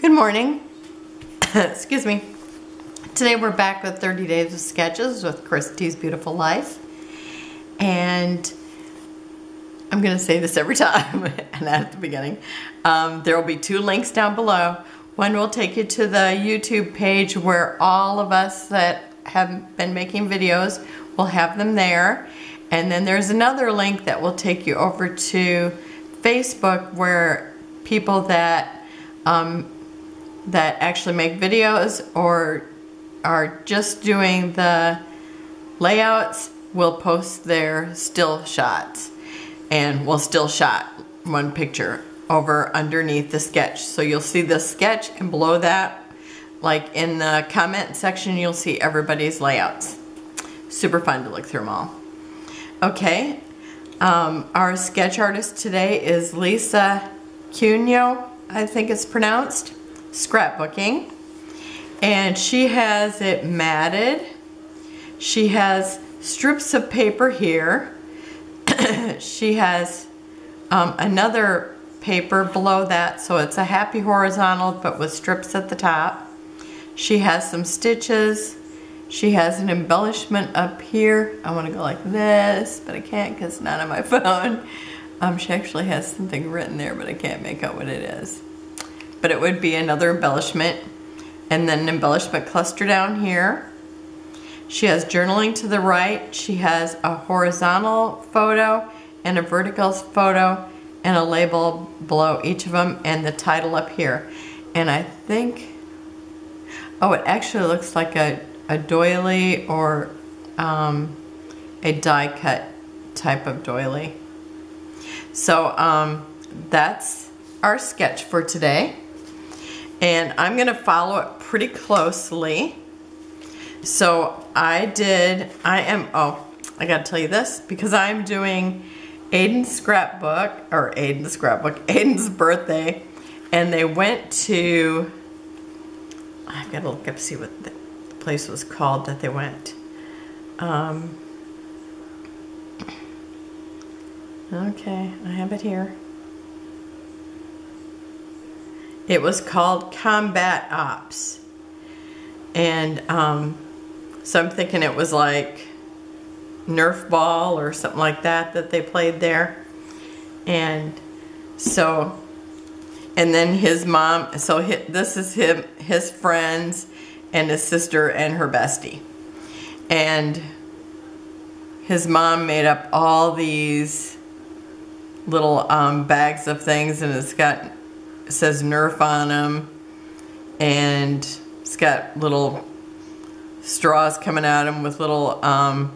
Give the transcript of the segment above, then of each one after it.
Good morning. Excuse me. Today we're back with 30 Days of Sketches with Christy's Beautiful Life. And I'm going to say this every time, and at the beginning. There will be two links down below. One will take you to the YouTube page where all of us that have been making videos will have them there. And then there's another link that will take you over to Facebook where people that actually make videos or are just doing the layouts will post their still shots, and we'll still shot one picture over underneath the sketch. So you'll see the sketch, and below that, like in the comment section, you'll see everybody's layouts. Super fun to look through them all. Okay, our sketch artist today is Lisa Cuneo, I think it's pronounced, Scrapbooking. And she has it matted. She has strips of paper here. She has another paper below that, so it's a happy horizontal but with strips at the top. She has some stitches. She has an embellishment up here. I want to go like this, but I can't because it's not on my phone. She actually has something written there, but I can't make out what it is. But it would be another embellishment. And then an embellishment cluster down here. She has journaling to the right. She has a horizontal photo and a vertical photo and a label below each of them and the title up here. And I think, oh, it actually looks like a doily or a die cut type of doily. So that's our sketch for today. And I'm gonna follow it pretty closely. So I gotta tell you this, because I'm doing Aiden's birthday, and they went to, I've gotta look up to see what the place was called that they went. Okay, I have it here. It was called Combat Ops. And so I'm thinking it was like Nerf ball or something like that they played there. And so, and then his mom, so this is his friends and his sister and her bestie. And his mom made up all these little bags of things, and it says Nerf on them, and it's got little straws coming at them with little, I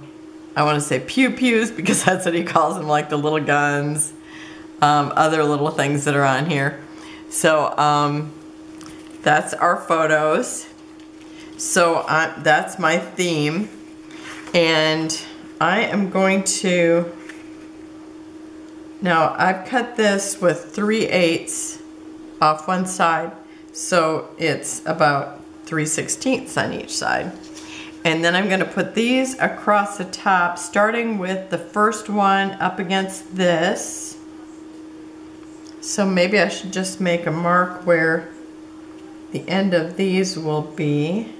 want to say pew-pews, because that's what he calls them, like the little guns, other little things that are on here. So that's our photos. So that's my theme, and I am going to, now I've cut this with 3/8 off one side, so it's about 3/16 on each side. And then I'm going to put these across the top, starting with the first one up against this. So maybe I should just make a mark where the end of these will be.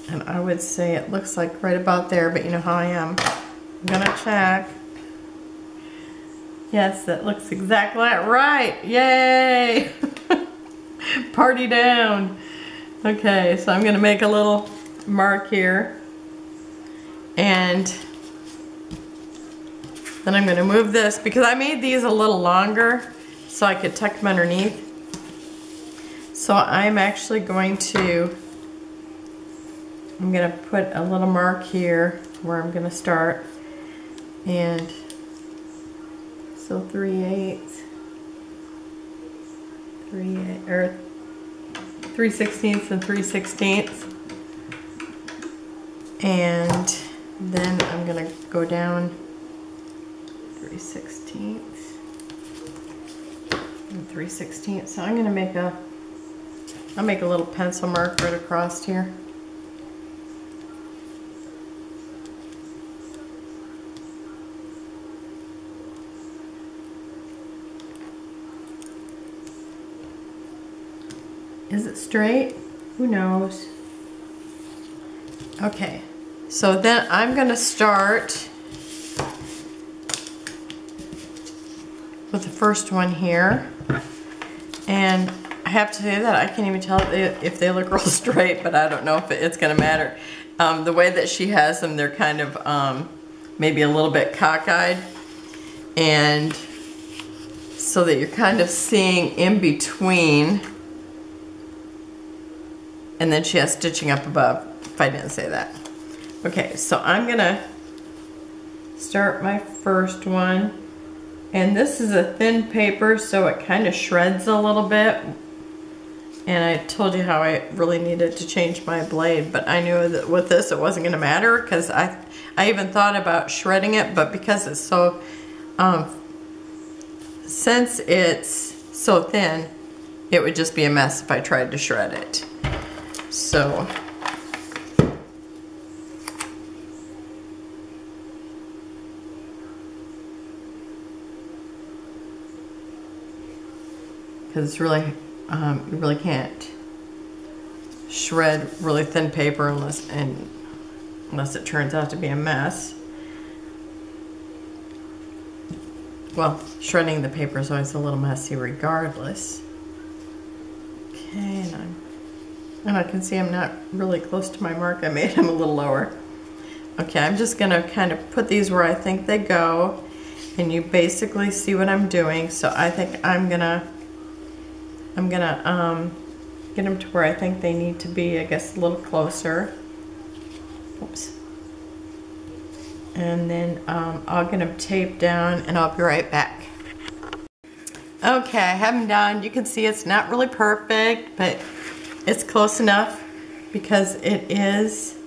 And I would say it looks like right about there, but you know how I am. I'm going to check. Yes, that looks exactly right. Yay! Party down. Okay, so I'm going to make a little mark here. And then I'm going to move this, because I made these a little longer so I could tuck them underneath. So I'm actually going to, I'm going to put a little mark here where I'm going to start. And so 3/8, or 3/16 and 3/16, and then I'm gonna go down 3/16 and 3/16. So I'm gonna I'll make a little pencil mark right across here. Is it straight? Who knows? Okay, so then I'm gonna start with the first one here. And I have to say that I can't even tell if they look real straight, but I don't know if it's gonna matter. The way that she has them, they're kind of maybe a little bit cockeyed. And so that you're kind of seeing in between. And then she has stitching up above, if I didn't say that. Okay, so I'm gonna start my first one. And this is a thin paper, so it kind of shreds a little bit. And I told you how I really needed to change my blade, but I knew that with this it wasn't gonna matter, because I even thought about shredding it, but because it's so, since it's so thin, it would just be a mess if I tried to shred it. So, because it's really, you really can't shred really thin paper unless it turns out to be a mess. Well, shredding the paper is always a little messy regardless. Okay, and I can see I'm not really close to my mark. I made them a little lower. Okay, I'm just gonna kind of put these where I think they go, and you basically see what I'm doing. So I think I'm gonna get them to where I think they need to be, I guess a little closer. Oops. And then I'll get them taped down, and I'll be right back. Okay, I have them done. You can see it's not really perfect, but it's close enough because it is,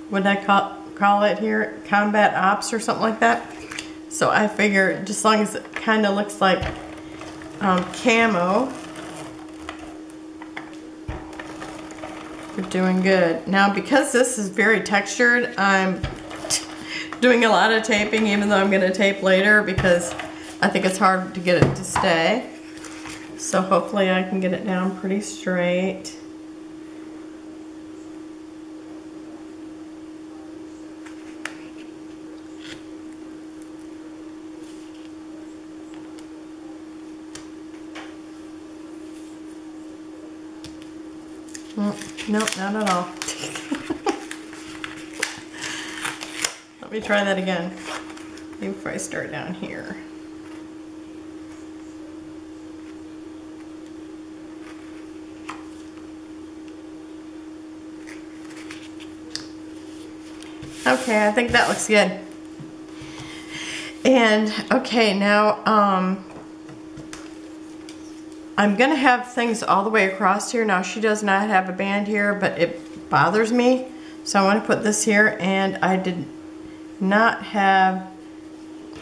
what did I call it here? Combat Ops or something like that. So I figure just as long as it kind of looks like camo, we're doing good. Now because this is very textured, I'm doing a lot of taping, even though I'm going to tape later, because I think it's hard to get it to stay. So hopefully I can get it down pretty straight. No, not at all. Let me try that again. Maybe if I start down here. Okay, I think that looks good. And okay, now I'm gonna have things all the way across here. Now she does not have a band here, but it bothers me. So I want to put this here, and I did not have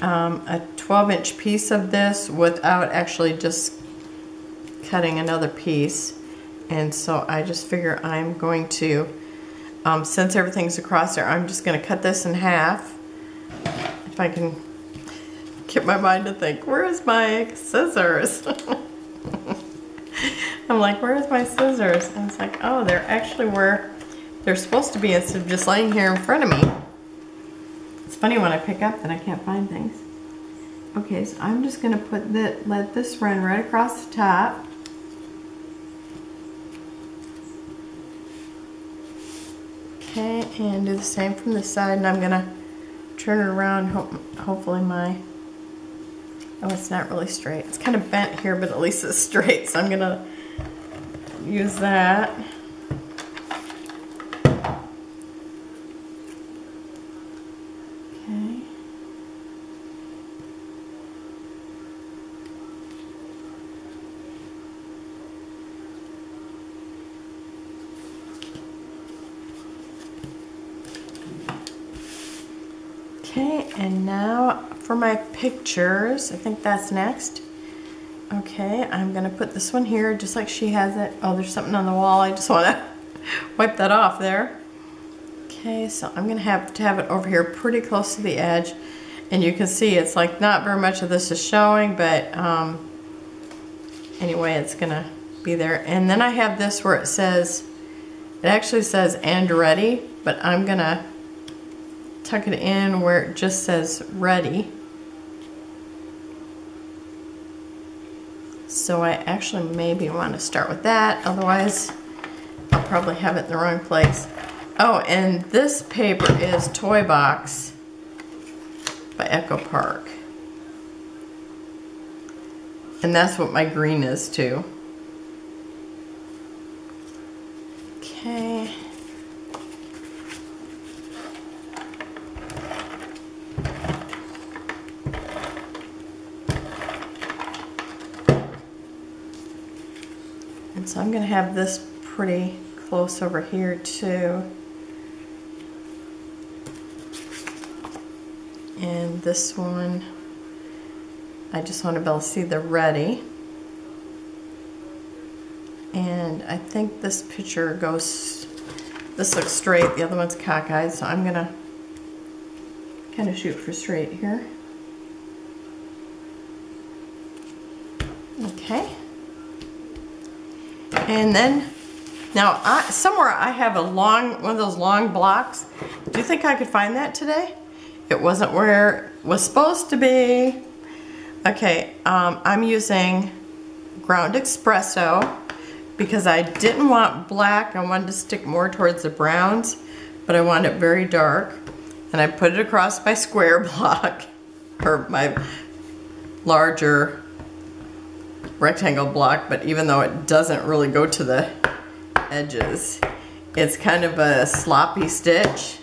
a 12-inch piece of this without actually just cutting another piece. And so I just figure I'm going to, since everything's across there, I'm just going to cut this in half. If I can get my mind to think, where's my scissors? I'm like, where's my scissors? And it's like, oh, they're actually where they're supposed to be instead of just laying here in front of me. It's funny when I pick up that I can't find things. Okay, so I'm just going to let this run right across the top. Okay, and do the same from this side, and I'm going to turn it around. Hopefully my, oh, it's not really straight. It's kind of bent here, but at least it's straight, so I'm going to use that. Okay. Okay, and now for my pictures, I think that's next. Okay, I'm gonna put this one here just like she has it. Oh, there's something on the wall. I just wanna wipe that off there. Okay, so I'm gonna have to have it over here pretty close to the edge. And you can see it's like not very much of this is showing, but anyway, it's gonna be there. And then I have this where it says, it actually says and ready, but I'm gonna tuck it in where it just says ready. So I actually maybe want to start with that, otherwise I'll probably have it in the wrong place. Oh, and this paper is ToyBox by Echo Park. And that's what my green is too. Okay. And so I'm going to have this pretty close over here too. And this one, I just want to be able to see the ready. And I think this picture goes, this looks straight, the other one's cockeyed, so I'm going to kind of shoot for straight here. Okay. And then, now somewhere I have a long, one of those long blocks. Do you think I could find that today? It wasn't where it was supposed to be. Okay, I'm using ground espresso because I didn't want black. I wanted to stick more towards the browns, but I want it very dark. And I put it across my square block, or my larger rectangle block, but even though it doesn't really go to the edges, it's kind of a sloppy stitch.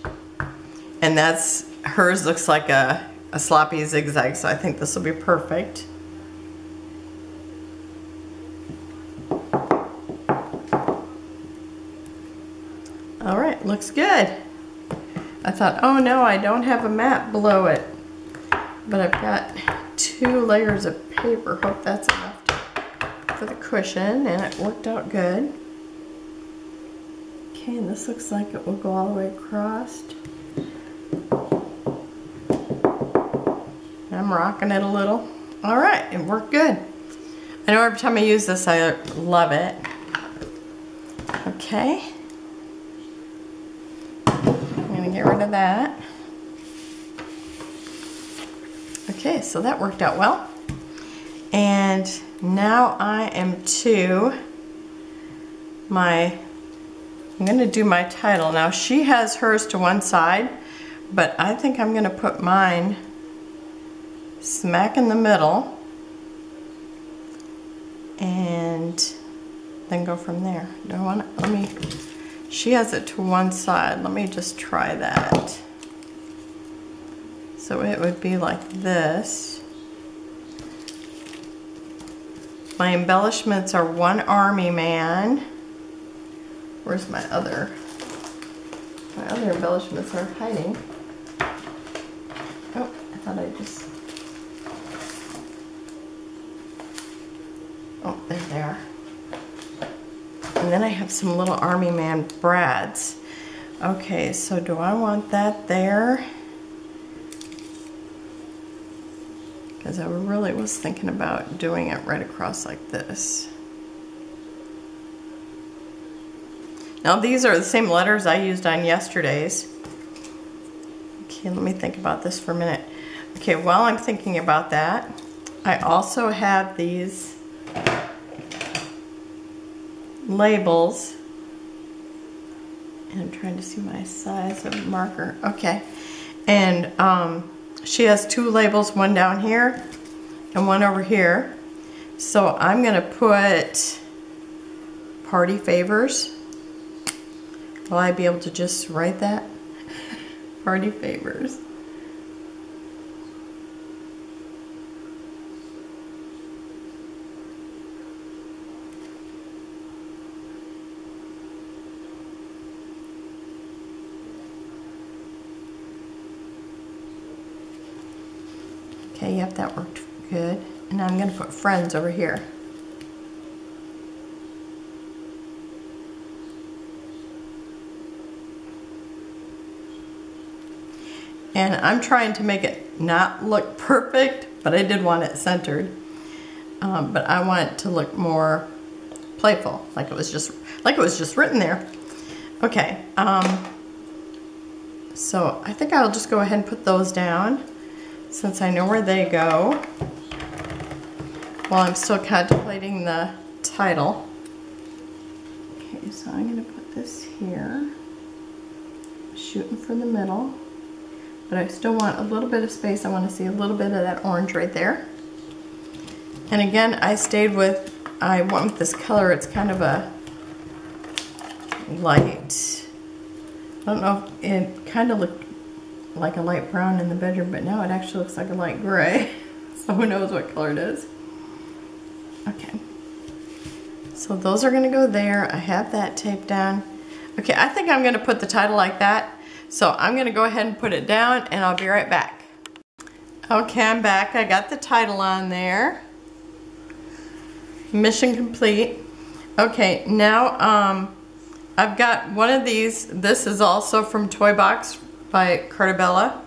And that's, hers looks like a sloppy zigzag, so I think this will be perfect. All right, looks good. I thought, oh no, I don't have a mat below it, but I've got 2 layers of paper. Hope that's enough for the cushion, and it worked out good. Okay, and this looks like it will go all the way across. I'm rocking it a little. All right, it worked good. I know every time I use this, I love it. Okay. I'm gonna get rid of that. Okay, so that worked out well. And now I am to my, I'm gonna do my title. Now she has hers to one side, but I think I'm gonna put mine smack in the middle and then go from there. Do I want to, let me, she has it to one side. Let me just try that. So it would be like this. My embellishments are one army man. Where's my other? My other embellishments are hiding. Oh, I thought I just, oh, there they are. And then I have some little army man brads. Okay, so do I want that there? Because I really was thinking about doing it right across like this. Now these are the same letters I used on yesterday's. Okay, let me think about this for a minute. Okay, while I'm thinking about that, I also have these labels. And I'm trying to see my size of marker. Okay, and she has 2 labels, one down here and one over here. So I'm gonna put party favors. Will I be able to just write that? Party favors. Okay, yep, that worked good. And now I'm going to put friends over here. And I'm trying to make it not look perfect, but I did want it centered. But I want it to look more playful, like it was just written there. Okay, so I think I'll just go ahead and put those down since I know where they go, while I'm still contemplating the title. Okay, so I'm going to put this here, shooting for the middle, but I still want a little bit of space. I want to see a little bit of that orange right there. And again, I went with this color. It's kind of a light, I don't know, it kind of looked like a light brown in the bedroom, but now it actually looks like a light gray. So who knows what color it is. Okay, so those are going to go there. I have that taped down. Okay, I think I'm going to put the title like that. So I'm going to go ahead and put it down, and I'll be right back. Okay, I'm back. I got the title on there. Mission complete. Okay, now I've got one of these. This is also from ToyBox by Carta Bella.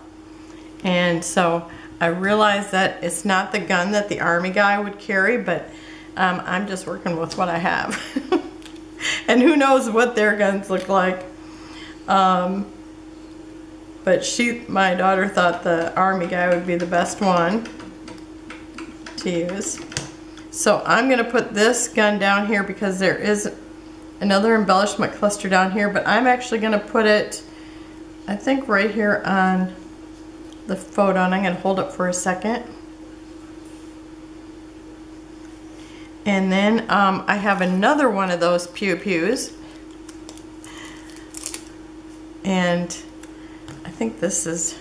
And so I realize that it's not the gun that the Army guy would carry, but I'm just working with what I have. And who knows what their guns look like. But my daughter thought the Army guy would be the best one to use. So I'm going to put this gun down here because there is another embellishment cluster down here, but I'm actually going to put it, I think, right here on the photo, and I'm going to hold it for a second. And then I have another one of those pew pews, and I think this is,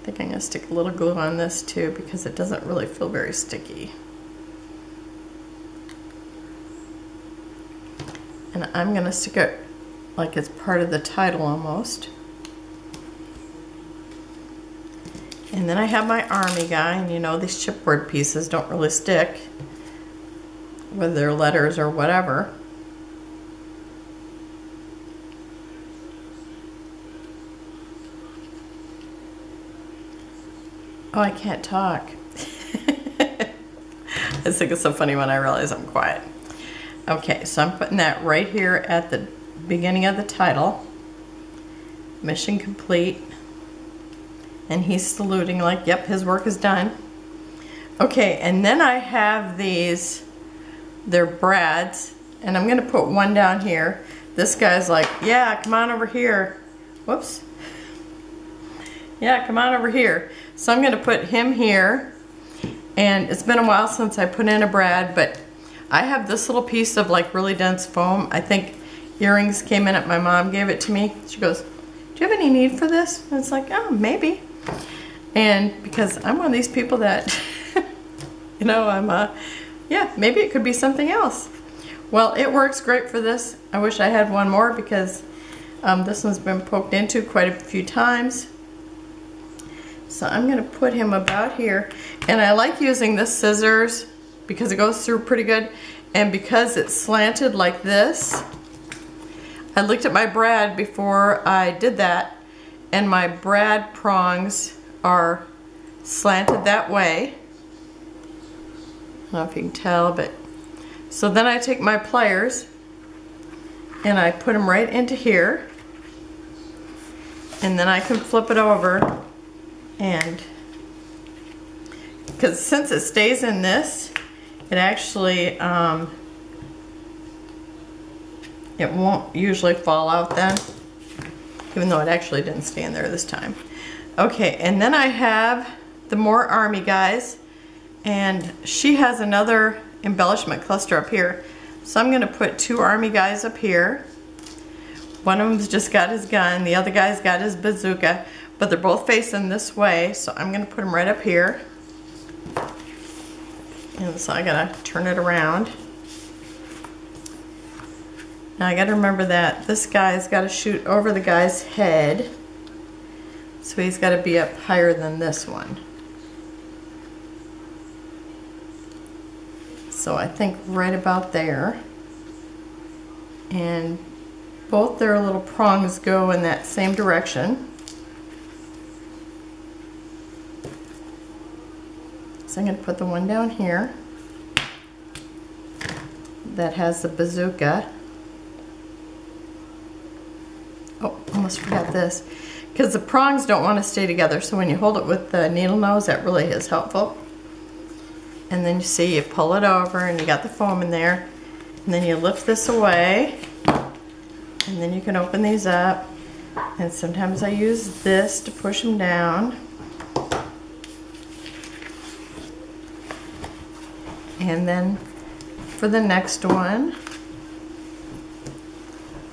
I think I'm going to stick a little glue on this too because it doesn't really feel very sticky. And I'm going to stick it like it's part of the title almost. And then I have my Army guy, and you know these chipboard pieces don't really stick with their letters or whatever. Oh, I can't talk. I just think it's so funny when I realize I'm quiet. Okay, so I'm putting that right here at the beginning of the title. Mission complete. And he's saluting like, yep, his work is done. Okay, and then I have these, they're brads, and I'm gonna put one down here. This guy's like, yeah, come on over here. Whoops. Yeah, come on over here. So I'm gonna put him here, and it's been a while since I put in a brad, but I have this little piece of like really dense foam. I think earrings came in it, my mom gave it to me. She goes, do you have any need for this? And it's like, oh, maybe. And because I'm one of these people that, you know, yeah, maybe it could be something else. Well, it works great for this. I wish I had one more because this one's been poked into quite a few times. So I'm gonna put him about here. And I like using this scissors because it goes through pretty good, and because it's slanted like this. I looked at my brad before I did that, and my brad prongs are slanted that way. I don't know if you can tell, but so then I take my pliers and I put them right into here, and then I can flip it over, and because since it stays in this, it actually, it won't usually fall out then, even though it actually didn't stay in there this time. Okay, and then I have the more Army guys, and she has another embellishment cluster up here. So I'm gonna put two Army guys up here. One of them's just got his gun, the other guy's got his bazooka, but they're both facing this way, so I'm gonna put them right up here. And so I gotta turn it around. Now I gotta remember that this guy's gotta shoot over the guy's head. So he's gotta be up higher than this one. So I think right about there. And both their little prongs go in that same direction. So I'm going to put the one down here. that has the bazooka. Oh, almost forgot this. Because the prongs don't want to stay together, so when you hold it with the needle nose, that really is helpful. And then you see, you pull it over and you got the foam in there. And then you lift this away. And then you can open these up. And sometimes I use this to push them down. And then for the next one,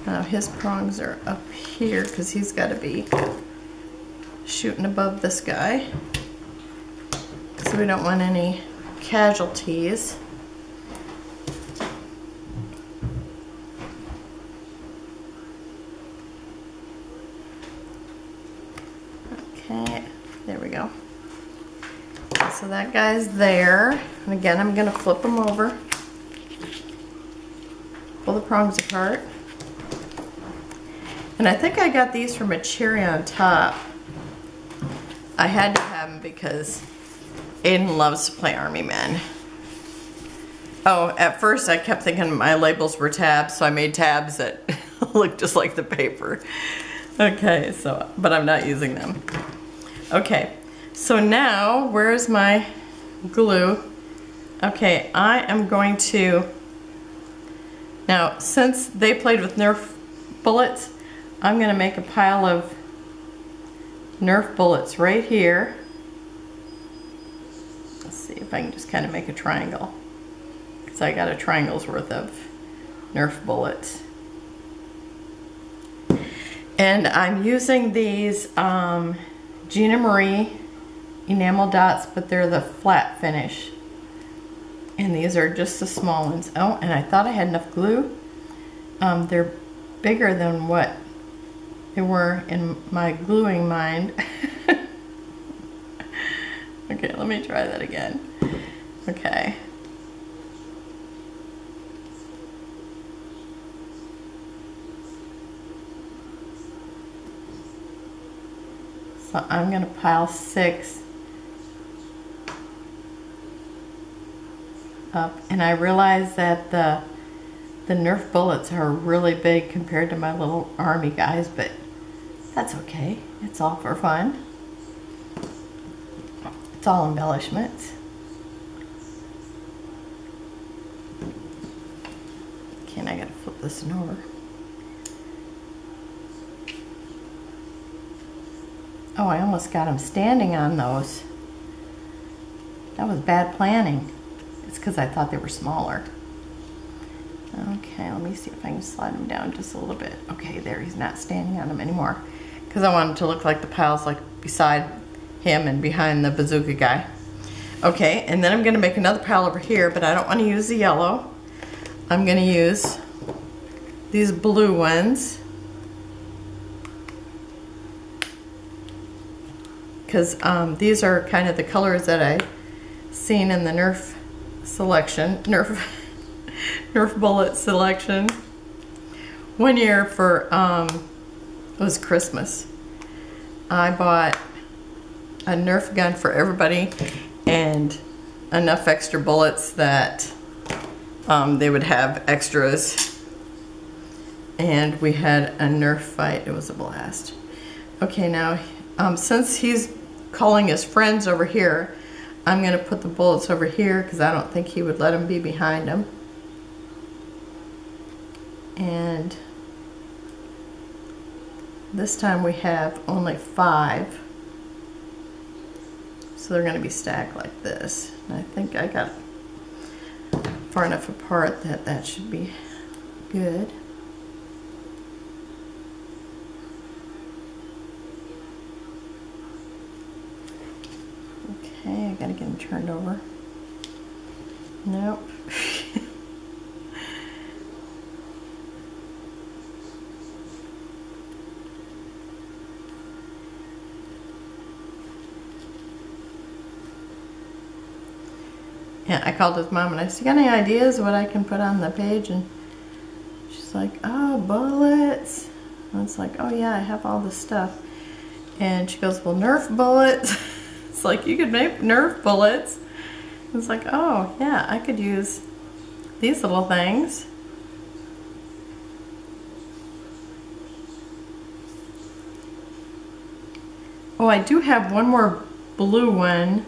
now his prongs are up here because he's got to be shooting above this guy. So we don't want any casualties. Okay, there we go. So that guy's there. And again, I'm going to flip them over. Pull the prongs apart. And I think I got these from a cherry on top. I had to have them because Aiden loves to play Army Men. Oh, at first I kept thinking my labels were tabs, so I made tabs that look just like the paper. Okay, so, but I'm not using them. Okay, so now, where's my glue? Okay, I am going to, now since they played with Nerf Bullets, I'm going to make a pile of Nerf Bullets right here. Let's see if I can just kind of make a triangle. Because I got a triangle's worth of Nerf Bullets. And I'm using these Gina Marie enamel dots, but they're the flat finish. And these are just the small ones. Oh, and I thought I had enough glue. They're bigger than what they were in my gluing mind. Okay, let me try that again. Okay. So I'm going to pile 6 up, and I realize that the Nerf Bullets are really big compared to my little army guys, but that's okay. It's all for fun. It's all embellishments. Okay, and I gotta flip this one over. Oh, I almost got them standing on those. That was bad planning. It's because I thought they were smaller. Okay, let me see if I can slide him down just a little bit. Okay, there, he's not standing on them anymore. Because I want him to look like the pile's like beside him and behind the bazooka guy. Okay, and then I'm going to make another pile over here, but I don't want to use the yellow. I'm going to use these blue ones. Because these are kind of the colors that I seen in the Nerf selection, Nerf Bullet selection. One year for, it was Christmas, I bought a Nerf gun for everybody and enough extra bullets that they would have extras. And we had a Nerf fight. It was a blast. Okay, now since he's calling his friends over here, I'm going to put the bullets over here because I don't think he would let them be behind him. And this time we have only 5. So they're going to be stacked like this. And I think I got far enough apart that that should be good. Okay, I gotta get them turned over. Nope. Yeah, I called his mom and I said, "You got any ideas what I can put on the page?" And she's like, "Oh, bullets." And it's like, "Oh yeah, I have all this stuff." And she goes, "Well, Nerf bullets." It's like, you could make Nerf bullets. It's like, oh yeah, I could use these little things. Oh, I do have one more blue one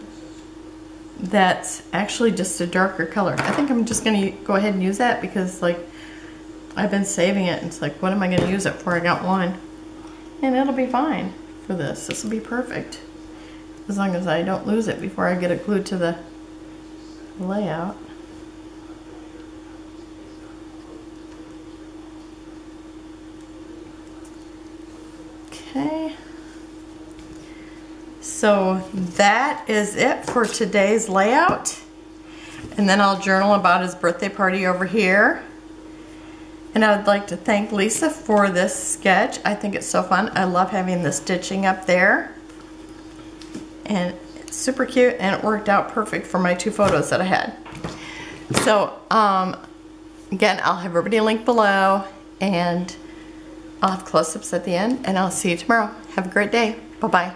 that's actually just a darker color. I think I'm just gonna go ahead and use that because like I've been saving it and it's like, what am I gonna use it for? I got one. And it'll be fine for this. This will be perfect. As long as I don't lose it before I get it glued to the layout. Okay. So that is it for today's layout. And then I'll journal about his birthday party over here. And I would like to thank Lisa for this sketch. I think it's so fun. I love having the stitching up there. And it's super cute and it worked out perfect for my 2 photos that I had. So, again, I'll have everybody linked below and I'll have close-ups at the end and I'll see you tomorrow. Have a great day. Bye-bye.